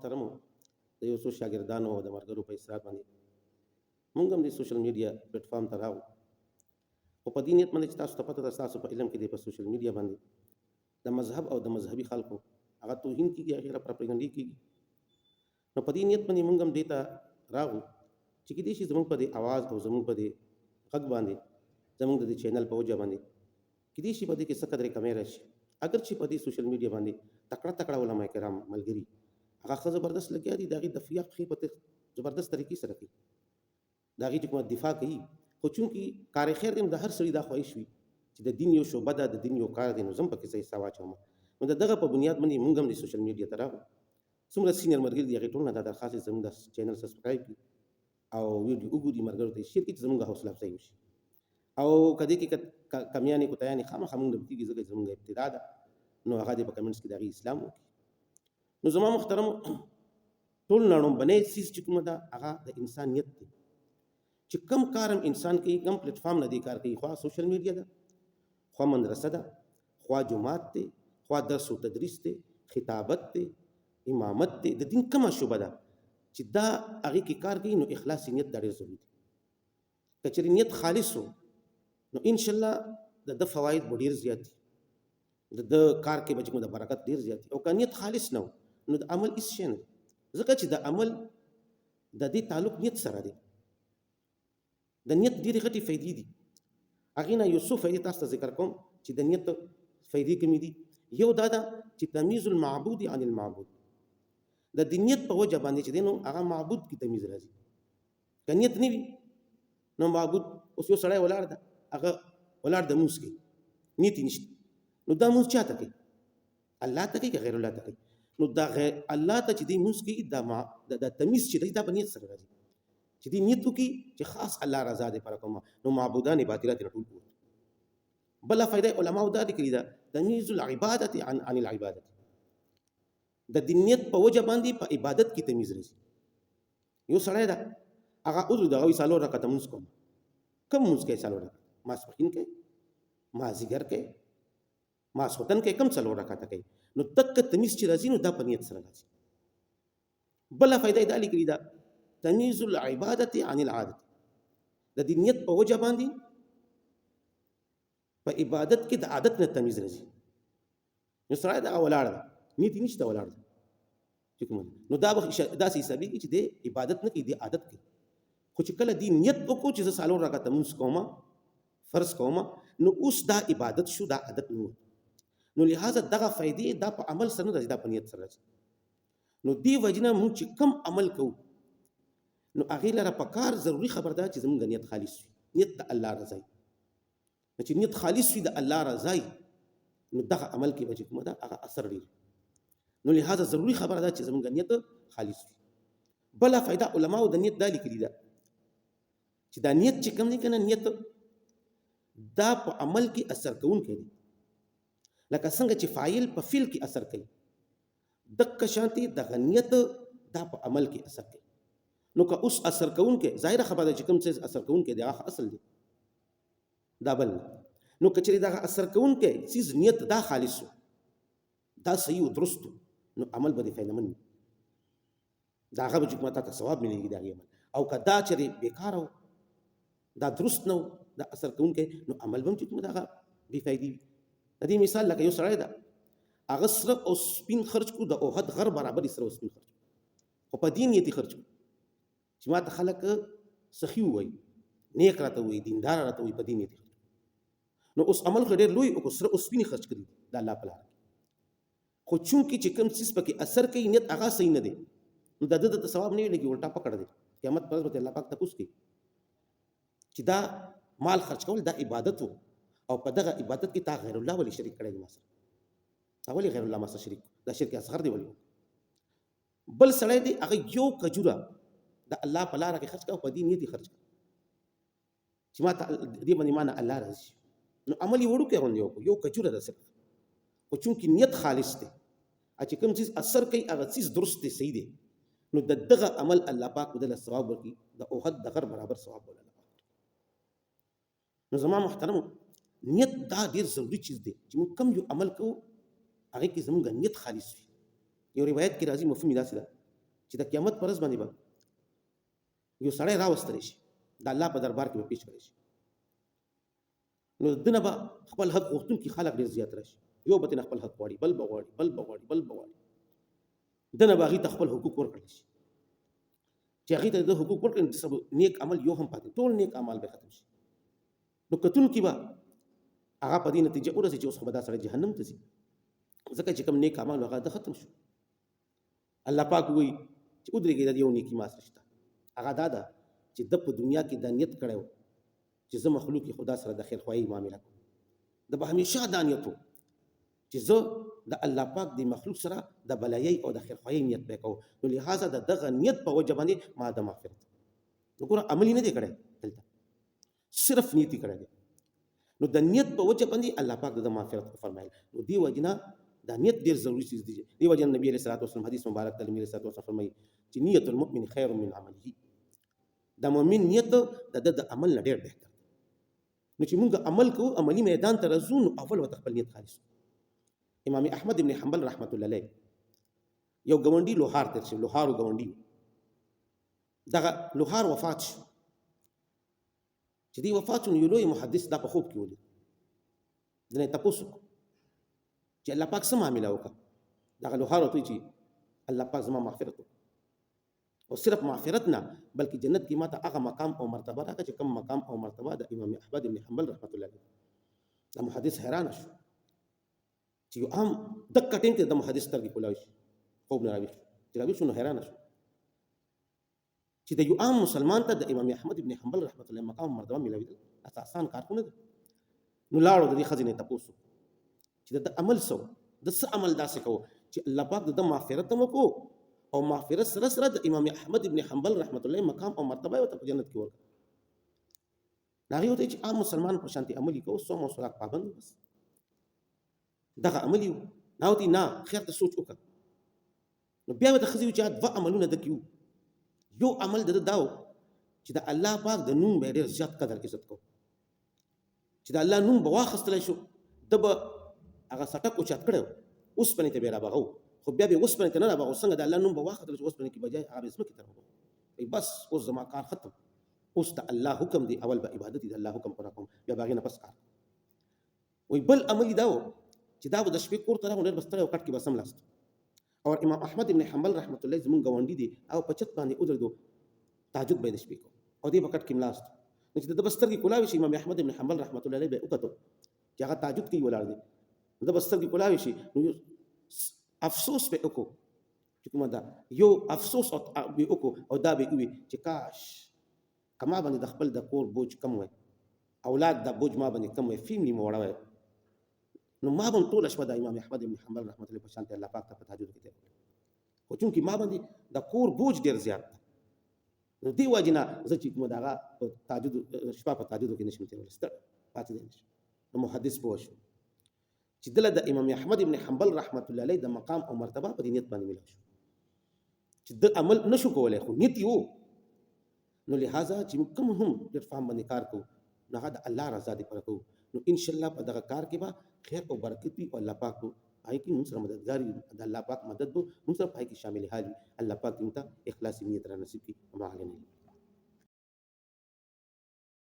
محترمو د یو څو شاګردانو او د ملګرو په اصرار باندې موږ هم د سوشل میډیا پلیټ فارم ته راغلو او په دې نیت باندې چې تاسو ته پته ده ستاسو په علم کې دی په سوشل میډیا باندې د مذهب او د مذهبي خلکو هغه توهین کېږي هغه پروپاګاندا کېږي نو په دې نیت باندې موږ هم دې ته راغلو چې کېدای شي زموږ په دې اواز او زموږ په دې غږ باندې زموږ د دې چینل په وجه باندې کېدای شي په دې کې څه قدرې کمې راشي اگر چې په دې سوشل میډیا باندې تکړه علماء کرام ملګري هغه ښه زبردست لګیا دي د هغې دفاع ښې په زبردست طریقې سره کوي د هغې چې کومه دفاع کوي خو چونکې کار خیر دی نو د هر سړي دا خواهش وي چې د دین یو شعبه ده د دین یو کار دی نو زه هم پکې څه حصه واچوم نو د دغه په بنیاد باندې موږ هم د سوشل میډیا ته راغلو څومره سینیر ملګري دي هغې ټول نه دا درخواست دی زموږ د چینل سبسکرایب کړي او ویډیو وګوري ملګرو ته یې شیر کړي چې زموږ حوصله افزایي وشي او که دې کې کمیانې کوتاهیانې خامخا موږ نه کېږي ځکه چې زموږ ابتدا ده نو هغه دې په کمنټس کې د هغې اسلام وکړي نو زما محترمو ټول نړومبنی څیز چې کومه ده هغه د انسانیت دی چې کم کار هم انسان کوي کم پلیټ فارم نه دی کار کوي خوا سوشل میډیا ده خوا مدرسه ده خوا جماعت دی خوا درس و تدریس دی خطابت دی امامت دی د دین کومه شعبه ده چې دا هغې کې کار کوي نو اخلاص نیت دا ډېر ضروري دی که چېرې نیت خالص و نو انشاءالله د ده فواید به ډېر زیات دي د کار کې به چې کوم د برکت ډېر زیات دي او که نیت خالص نه و نو د عمل هېڅ شی نه دی ځکه چې د عمل د دې تعلق نیت سره دی د نیت ډېرې غټې فایدې دي هغې نه یو څو فایدې تاسو ته ذکر کوم چې د نیت فایدې کومې دي یو دا ده چې تمیز المعبود عن المعبود د دې نیت په وجه باندې چې دی نو هغه معبود کې تمیز راځي که نیت نه وي نو معبود اوس یو سړی ولاړ ده هغه ولاړ د مونځ کوي نیت یې نشته نو دا مونځ چا ته کوي الله ته کوي که غیر الله ته کوي نو دا غیر الله ته چې دی مونځ کوي دا تمیز چې دی دا په نیت سره راځي چې دی نیت وکړي چې خاص الله رضا دی لپاره کوم نو معبودان باطلات نه ټول کوي بله فایده علماو دا کړې ده تمیز العبادت عن العبادت د دې نیت په وجه باندې په عبادت کې تمیز راځي یو سړی ده هغه عذر دغه وایي څلور رکعته مونځ کوم کوم مونځ کوي څلور رکعته ماسپښین کوي مازدیګر کوي ماسخوتن کوي کوم څلور رکعته کوي نو دقه تمیز چې راځي نو دا په نیت سره راځي بله فایده یې دا لیکلې ده تمیز العبادت عن العادت د دې نیت په وجه باندې په عبادت کې د عادت نه تمیز راځي نو سړی دغه ولاړ ده نیت یې نشته ولاړ ده چې کوم نو دا به داسې حسابېږي چې دی عبادت نه کوي دی عادت کوي خو چې کله دی نیت وکړو چې زه څلور رکعته مونځ کوم فرض کوم نو اوس دا عبادت شو دا عادت نه نو لہذا دغه فائدې دا په عمل سره نه راځي دا په نیت سره راځي نو دې وجې نه موږ چې کم عمل کوو نو هغې لره په کار ضروري خبر ده چې زموږ نیت خالص وي نیت د الله رضا وي چې نیت خالص وي د الله رضا وي نو دغه عمل کې به چې کومه ده هغه اثر ډېر نو لہذا ضروري خبره ده چې زموږ نیت خالص وي بله فایده علماو د نیت دا لیکلي ده چې دا نیت چې کوم دی که نه نیت دا په عمل کې اثر کوونکی دی لکه څنګه چې فاعل په فعل کې اثر کوي دقه شانتې دغه نیت دا په عمل کې اثر کوي نو که اوس اثر کوونکی ظاهره خبره ده چې کوم څه اثر کوونکی دی هغه اصل دی دا بل نه نو که چېرې دغه اثر کوونکی څیز نیت دا خالص و دا صحیح و درست و نو عمل به دې فایدهمند وي د هغه به چې کومه تا ته ثواب ملېږي د هغې عمل او که دا چېرې بېکاره و دا درست نه و دا اثر کوونکی نو عمل به هم چې کومه د هغه بې فایدې وي د دې مثال لکه یو سړی ده هغه سره او سپین خرج کړو د احد غر برابر یې سره او سپین خرج خو په دې نیت یې خرج کړو چې ما ته خلک سخي ووایي نیک راته ووایي دینداره راته ووایي په دې نیت یې خرج نو اوس عمل خو ډېر لوی او سره او سپین خرج کړي د الله په لاره خو چونکې چې کوم څیز پکې اثر کوي نیت هغه صحیح نه دی نو د ده ته ثواب نه وي لګي الټا پکړ دی قیامت پر ورځ به الله پاک تپوس کوي چې دا مال خرج کول دا عبادت و او په دغه عبادت کې تا غیر الله ولې شریک کړی دی ما سره تا ولې غیر الله ما سره شریک دا شرک اصغر دی ولې بل سړی دی هغه یو کجوره د الله په لاره کې خرج کړه په دې نیت یې خرج کړه چې ما ته دې باندې ما نه الله راضي نو عمل یې وړوکی غوندې وکړو یو کجوره ده صرف خو چونکې نیت خالص دی چې کوم څیز اثر کوي هغه څیز درست دی صحیح دی نو د دغه عمل الله پاک بدله ثواب ورکړي د احد د غر برابر ثواب ول الله پاک نو زما محترمو نیت دا ډېر ضروري چیز دی چې موږ کم یو عمل کوو هغې کې زموږ نیت خالص وي یو روایت کې راځي مفهوم یې داسې ده چې د قیامت پر ورځ باندې به یو سړی راوستلی شي د الله په دربار کې به پیش کړی شي، نو دنه به خپل حق غوښتونکي خلک ډېر زیات راشي، یو به ترې خپل حق غواړي، بل به غواړي، بل به غواړي، بل به غواړي، دنه به هغې ته خپل حقوق ورکړلی شي، چې هغې ته د حقوق ورکړي نو نیک عمل یو هم پاتې، ټول نیک اعمال به ختم شي، نو کتونکي به هغه په دې نتیجه ورسي چې اوس خو به دا سړی جهنم ته ځي، ځکه چې کوم نیک اعمال هغه د ختم شو. الله پاک وایي چې ودرېږئ د یو نیکي ما سره شته، هغه دا ده چې ده په دنیا کې دا نیت کړی و چې زه مخلوق خدا سره د خیرخواهي معامله کوم، د به همیشه دا نیت و چې زه د الله پاک د مخلوق سره د بلایۍ او د خیرخواهي نیت به کوم، نو لهذا د دغه نیت په وجه باندې ما د مغفرت، نو ګوره عمل یې نه دی کړی دلته، صرف نیت یې کړی دی، نو د نیت په وجه باندې الله پاک د مغفرت فرمایل، نو دې وجې نه دا نیت ډېر ضروري چیز دی. دې وجه نبی علیه الصلوة والسلام حدیث مبارک ته نبی علیه الصلوة والسلام فرمایي چې نیت المؤمن خیر من عمله، د مؤمن نیت د د عمل نه ډېر بهتر، نو چې موږ عمل کوو عملي میدان ته راځو نو اول ورته خپل نیت خالص. امام احمد ابن حنبل رحمت الله علیه یو ګاونډي لوهار تېر شو، لوهارو ګاونډي دغه لوهار وفات شو، چې دی وفات شو نو یو لوی محدث دا په خوب کې ولید، دنه یې تپوس وکړو چې الله پاک څه معامله وکړه، دغه لوهار ورته وایي چې الله پاک زما مغفرت وکړه، او صرف مغفرت نه بلکې جنت کې ماته هغه مقام او مرتبه راکړه چې کوم مقام او مرتبه د امام احمد ابن حنبل رحمت الله علیه. دا محدث حیران شو چې یو عام دقه ټیم کې د محدث سترګې کولاوي شي، خوب نه راویښ شو، چې راویښ شو نو حیران شو چې د یو عام مسلمان ته د امام احمد ابن حنبل رحمت الله مقام مرتبه ملاوېدل دا آسان کار خو نه دی. نو لاړو د دې ښځې نه یې تپوس وکړو چې د عمل څه د څه عمل داسې کوو چې الله پاک د مغفرت هم وکړو او مغفرت سره سره د امام احمد ابن حنبل رحمت الله مقام او مرتبه یې ورته په جنت کې ورکړه. هغې ورته چې عام مسلمان په شانتې عمل یې کوو، صوم او صلات پابند بس دغه عمل یې و. هغه ورته نه خیر ته سوچ وکړه، نو بیا ورته ښځې وایي چې دوه عملونه ده کې وو، یو عمل د ده دا و چې د الله پاک د نوم به یې ډېر زیات قدر عزت کوو، چې د الله نوم به واخیستلی شو ده به هغه سټک اوچت کړی و، اوسپنې ته به یې رابغه و، خو بیا به یې اوسپنې ته نه رابغه و، څنګه د الله نوم به واخیستل چې اوسپنې کې بجای هغه به یې ځمکې ته رابغه و، بس اوس زما کار ختم، اوس د الله حکم دی، اول به عبادت د الله حکم پوره کوم، بیا به هغې نه پس کار. وایي بل عمل دا و چې دا به د شپې کور ته راغلو ډېر به ستړی و، کټ کې به سملاست، او امام احمد ابن حنبل رحمت الله زمونږ ګاونډي دی، او په چت باندې ودرېدو تهجد به یې د شپې کوو او دې به کټ کې ملاست، نو چې د ده به سترګې کولاوې شي امام احمد ابن حنبل رحمت الله علیه به یې وکتو چې هغه تهجد کوي ولاړ دی، د ده به سترګې کولاوې شي، نو افسوس به وکړو چې کومه ده یو افسوس به وکړو او دا به وي چې کاش که ما باندې د خپل د کور بوج کم وای، اولاد د بوج ما باندې کم وای، فیملی مې وړه وای، نو ما به ټوله شپه د امام احمد ابن حنبل رحمت الله په شانتې الله پاک ته په تهجد کې تېر، خو چونکې ما باندې د کور بوج ډېر زیات ده، نو دې وجې نه زه چې کومه د هغه په تهجد شپه په تهجدو کې نشم تېرولی، ستړی پاتېدی نشم. نو محدث پوه شو چې دله د امام احمد ابن حنبل رحمت الله علیه د مقام او مرتبه په دې نیت باندې ملاو شو چې د عمل نشو کولی خو نیت یې و، نو لهذا چې موږ کوم هم پلیټفارم باندې کار کوو نو هغه د الله رضا دپاره کوو، نو انشاءالله په دغه کار کې به خیر او برکت وي او الله پاک به هغې کې موږ سره مددګار وي، د الله پاک مدد به موږ سره په هغې کې شامل حال وي. الله پاک موږ ته اخلاصي نیت را نصیب کړي.